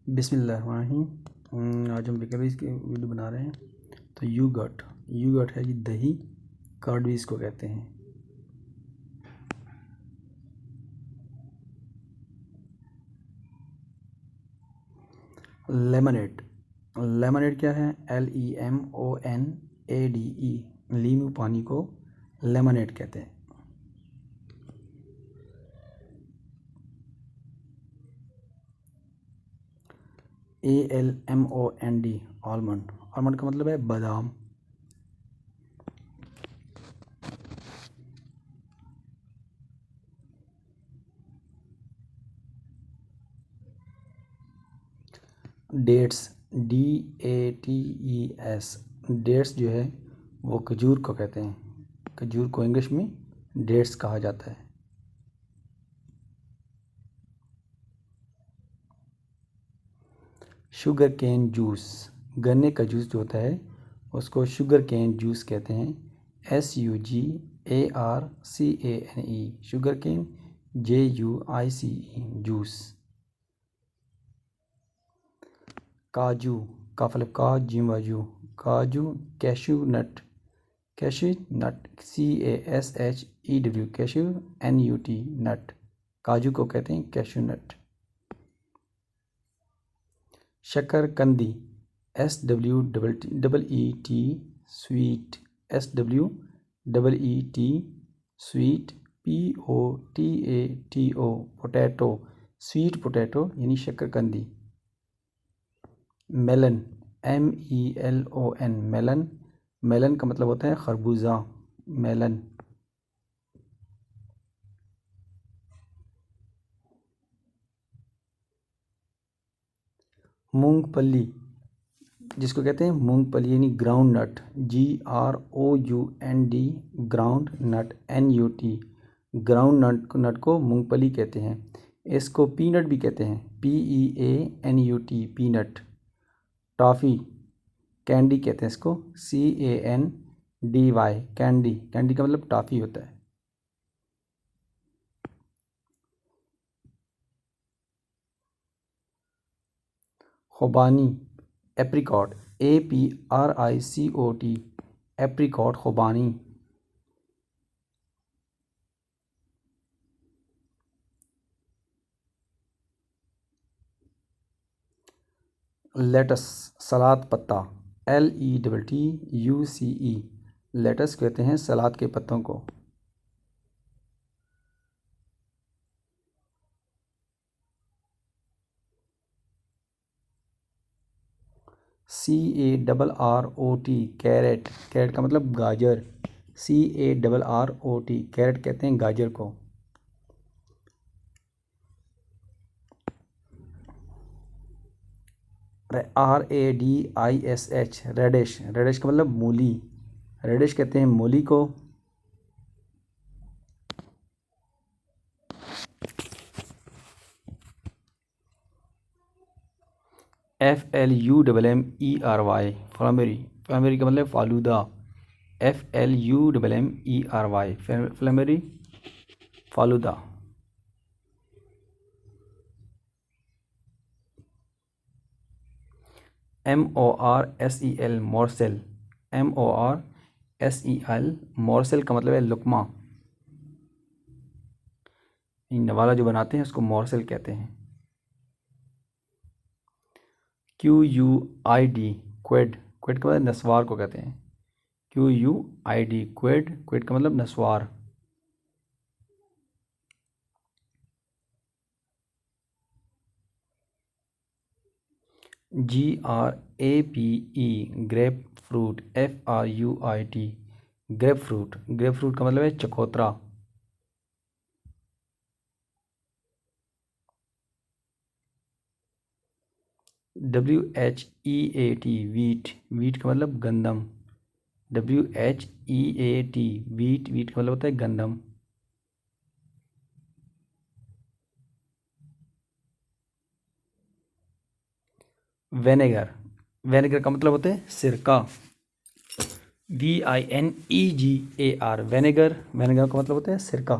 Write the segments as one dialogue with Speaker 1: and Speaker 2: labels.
Speaker 1: बिस्मिल्लाहिर्रहमानिर्रहीम। आज हम बेकरीज की वीडियो बना रहे हैं। तो यूगट है जी, दही। कर्ड भी इसको कहते हैं। लेमनेड क्या है? LEMONADE। लीमू पानी को लेमनेड कहते हैं। ALMOND आलमंड का मतलब है बादाम। Dates DATES। डेट्स जो है वो खजूर को कहते हैं। खजूर को इंग्लिश में डेट्स कहा जाता है। शुगर केन जूस, गन्ने का जूस जो होता है उसको शुगर केन जूस कहते हैं। SUGARCANE sugarcane, JUICE juice. काजू का मतलब काजू, cashew nut CASHEW cashew NUT nut, काजू को कहते हैं कैशू नट। शक्करकंदी SWEET sweet, SWEET sweet, POTATO potato, sweet potato यानी शक्करकंदी। मेलन MELON मेलन का मतलब होता है खरबूजा, मेलन। मूंगफली जिसको कहते हैं मूंगफली यानी groundnut, GROUND groundnut NUT groundnut को मूंगफली कहते हैं। इसको पीनट भी कहते हैं, PEANUT पीनट। टॉफ़ी कैंडी कहते हैं इसको, CANDY कैंडी का मतलब टॉफ़ी होता है। खुबानी एप्रिकॉट APRICOT एप्रिकॉट खुबानी। लेटस सलाद पत्ता LETTUCE लेटस कहते हैं सलाद के पत्तों को। CARROT कैरेट का मतलब गाजर, CARROT कैरेट कहते हैं गाजर को। RADISH रेडिश का मतलब मूली, रेडिश कहते हैं मूली को। FLUMMERY फ्लमेरी का मतलब फालूदा, FLUMMERY फ्लमेरी फालूदा। MORSEL मोरसेल का मतलब है लुकमा। नवाला जो बनाते हैं उसको मोरसेल कहते हैं। QUID क्विड का मतलब नस्वार को कहते हैं। QUID क्विड का मतलब नस्वार। GRAPE grep fruit, FRUIT grep fruit का मतलब है चकोतरा। WHEAT वीट का मतलब गंदम, WHEAT वीट का मतलब होता है गंदम। वेनेगर का मतलब होता है सिरका, VINEGAR वेनेगर का मतलब होता है सिरका।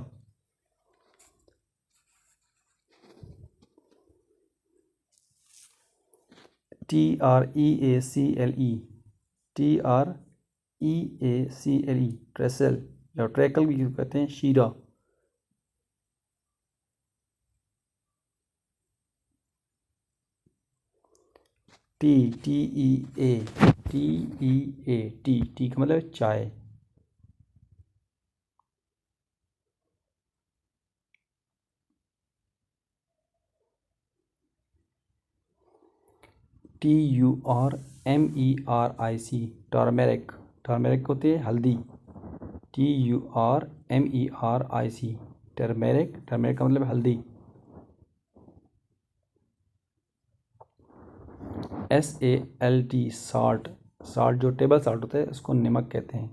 Speaker 1: TREACLE, TREACLE, ट्रेसल या ट्रैकल भी कहते हैं। शीरा, TEA, TEA, टी का मतलब चाय। TURMERIC, टर्मेरिक, टर्मेरिक होती है हल्दी। TURMERIC, टर्मेरिक, टर्मेरिक का मतलब हल्दी। SALT, साल्ट, साल्ट जो टेबल साल्ट होता है उसको नमक कहते हैं।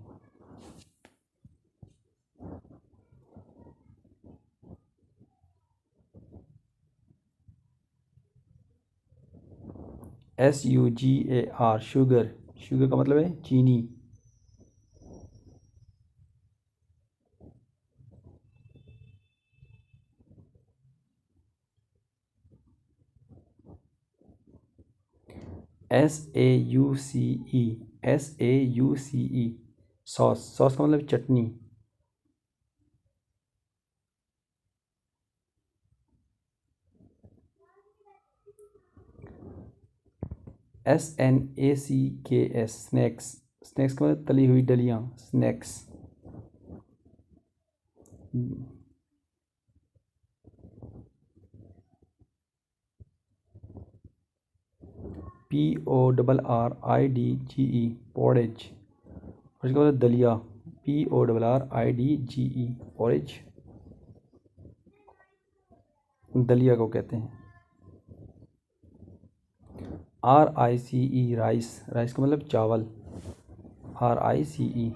Speaker 1: SUGAR, शुगर, शुगर का मतलब है चीनी। SAUCE, सॉस, सॉस का मतलब चटनी। SNACKS, स्नैक्स, स्नैक्स का मतलब तली हुई डलियाँ, स्नैक्स। PORRIDGE, पोरेज, उसके बाद दलिया, PORRIDGE, पोरेज, दलिया को कहते हैं। RICE, राइस, राइस का मतलब चावल, RICE।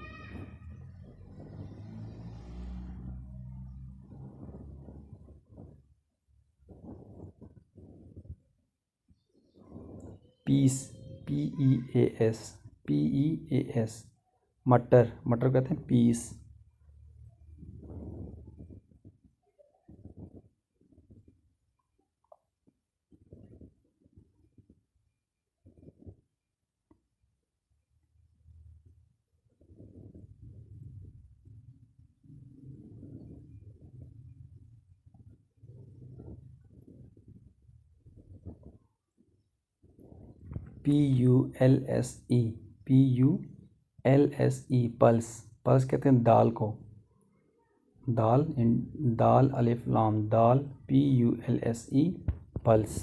Speaker 1: पीस, PEAS, PEAS, मटर, मटर कहते हैं peas. PULSE, PULSE, pulse, pulse कहते हैं दाल को, दाल, दाल अलिफ लाम दाल, PULSE, pulse.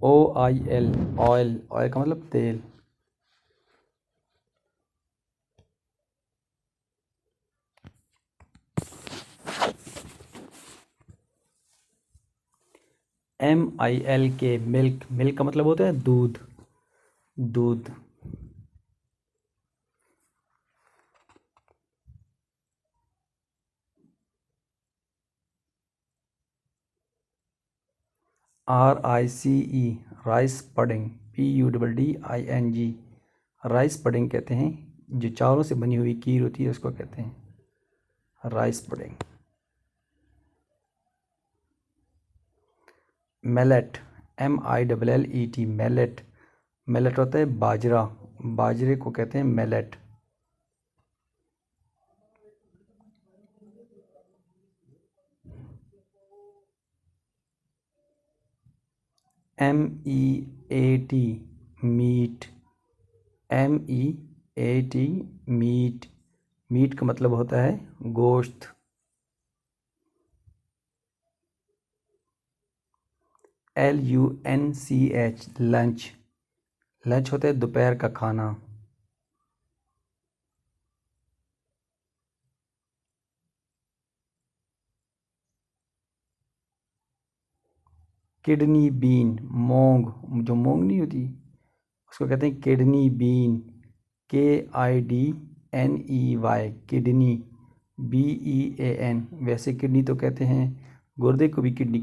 Speaker 1: OIL, oil, oil का मतलब तेल। MILK, मिल्क, मिल्क का मतलब होता है दूध, दूध। RICE, rice pudding, PUDDING, rice pudding कहते हैं। जो चावलों से बनी हुई खीर होती है उसको कहते हैं rice pudding. Millet, MILLET, millet, millet होता है बाजरा, बाजरे को कहते हैं millet. MEAT, meat, MEAT, meat, meat का मतलब होता है गोश्त। LUNCH, लंच, लंच होता है दोपहर का खाना। किडनी बीन, मूंग, जो मूंग नहीं होती उसको कहते हैं kidney bean, KIDNEY, kidney, BEAN। वैसे किडनी तो कहते हैं गुर्दे को भी किडनी